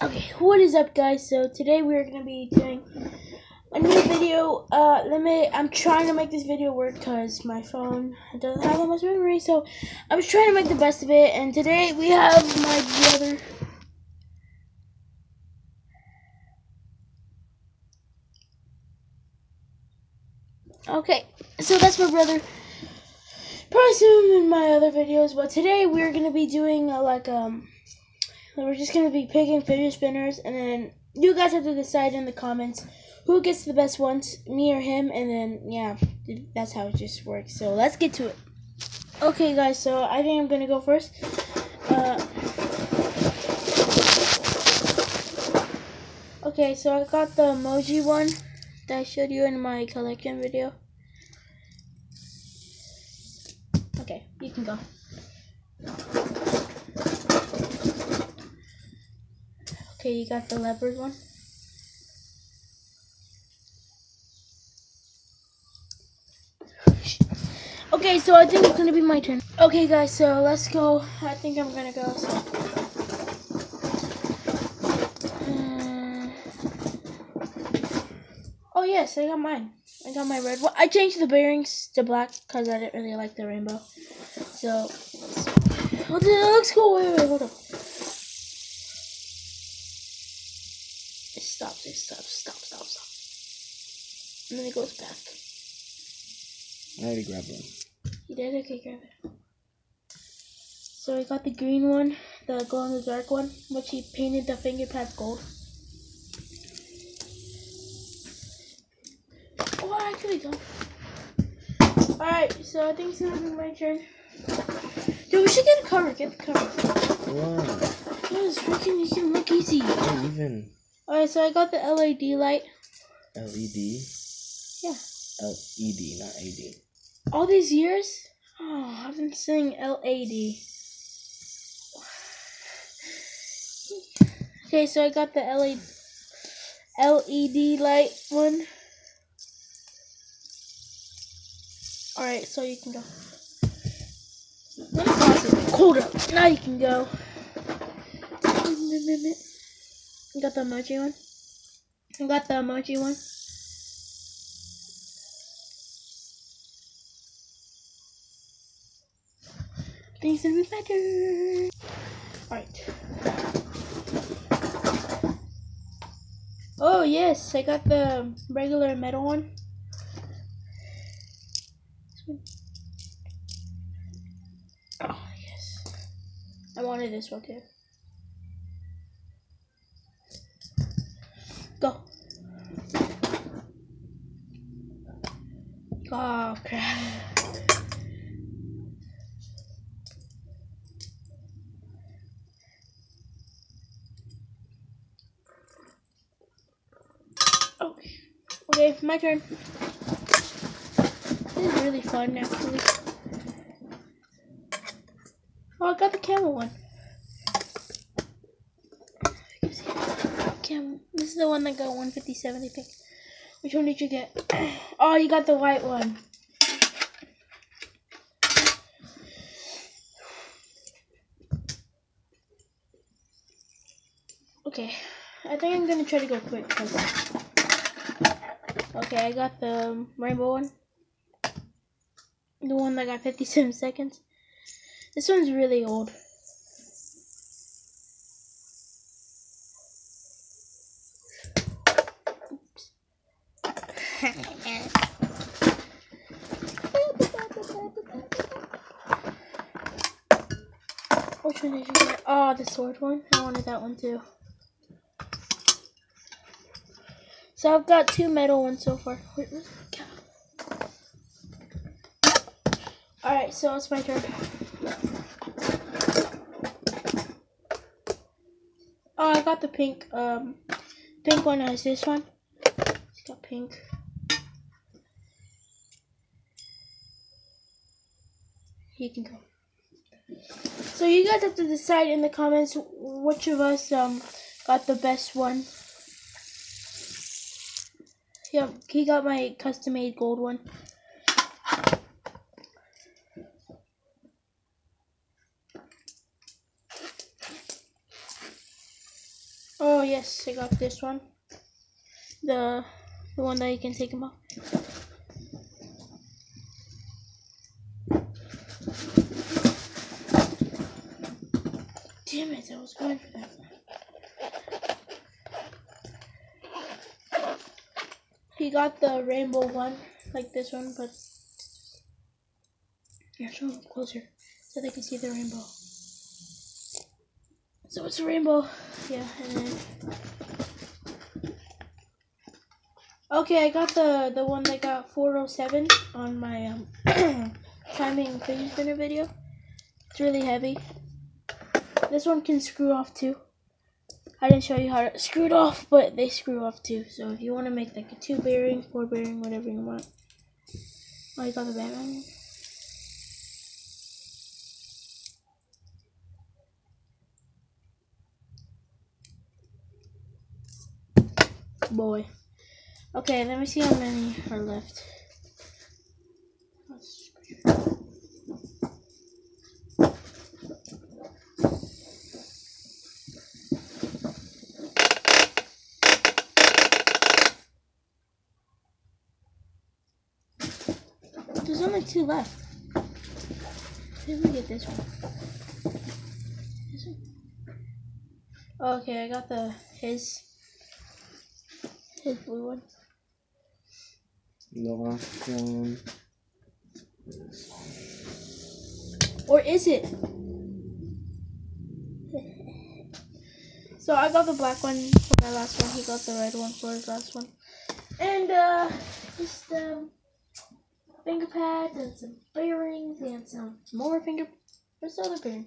Okay, what is up, guys? So today we're gonna be doing a new video. I'm trying to make this video work because my phone doesn't have that much memory, so I was trying to make the best of it. And today we have my brother. Okay, so that's my brother. Probably soon in my other videos, but today we're gonna be doing we're just gonna be picking fidget spinners, and then you guys have to decide in the comments who gets the best ones, me or him, and then yeah, that's how it just works. So let's get to it. Okay, guys, so I think I'm gonna go first. Okay, so I got the emoji one that I showed you in my collection video. Okay, you can go. Okay, you got the leopard one. Okay, so I think it's gonna be my turn. Okay, guys, so let's go. I think I'm gonna go. So. Oh yes, I got mine. I got my red one. I changed the bearings to black because I didn't really like the rainbow. So, let's go. Wait, hold up. Stop. And then it goes back. I already grabbed one. You did? Okay, grab it. So I got the green one, the glow in the dark one, which he painted the finger pads gold. Oh, I actually go. Alright, so I think it's gonna be my turn. Dude, we should get a cover. Get the cover. Wow. Yes, freaking, you can look easy. Not even. Alright, so I got the LED light. LED? Yeah. LED, not AD. All these years? Oh, I've been saying LAD. Okay, so I got the LED light one. Alright, so you can go. Hold up. Now you can go. You got the emoji one? I got the emoji one. Things gonna be better. Alright. Oh yes, I got the regular metal one. Oh yes. I wanted this one too. Go. Oh crap. Oh, okay, my turn. This is really fun, actually. Oh, I got the camel one. Camel. This is the one that got 157, I think. Which one did you get? Oh, you got the white one. Okay, I think I'm gonna try to go quick. Okay, I got the rainbow one. The one that got 57 seconds. This one's really old. Oops. Which one did you get? Oh, the sword one. I wanted that one too. So I've got two metal ones so far. Wait, where's my cow? Alright, so it's my turn. Oh, I got the pink one as this one. It's got pink. You can go. So you guys have to decide in the comments which of us got the best one. Yep, he got my custom-made gold one. Oh yes, I got this one. The one that you can take them off. Damn it, I was going for that. He got the rainbow one, like this one, but here, show them closer so they can see the rainbow. So it's a rainbow, yeah, and then okay, I got the one that got 407 on my timing fidget spinner video. It's really heavy. This one can screw off too. I didn't show you how to screw it off, but they screw off too. So if you want to make like a 2 bearing, 4 bearing, whatever you want. Oh, you got the Batman. Boy. Okay, let me see how many are left. There's only 2 left. Let me get this one. This one. Okay, I got his blue one. The last one. Or is it? So I got the black one for my last one. He got the red one for his last one. And just finger pads and some bearings and some more where's the other bearing?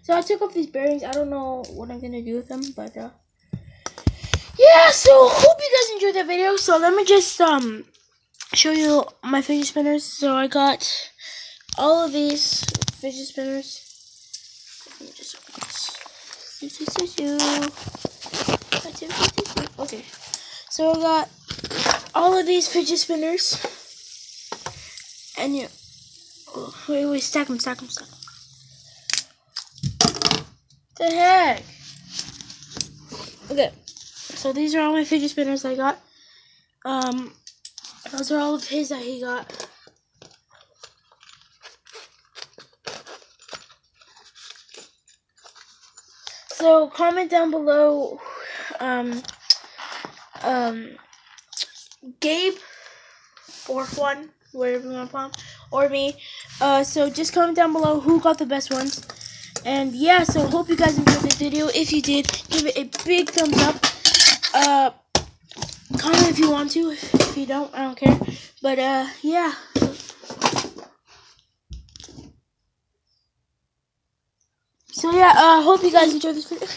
So I took off these bearings. I don't know what I'm gonna do with them, but yeah, so hope you guys enjoyed that video. So let me just show you my fidget spinners. So I got all of these fidget spinners. Let me just open this. Okay. So I got all of these fidget spinners. And you wait, stack them. The heck? Okay. So these are all my fidget spinners I got. Those are all of his that he got. So comment down below, Gabe or Juan, wherever you want to put him, or me. So just comment down below who got the best ones. And yeah, so hope you guys enjoyed this video. If you did, give it a big thumbs up. Comment if you want to. If you don't, I don't care. But yeah. So yeah, hope you guys enjoyed this video.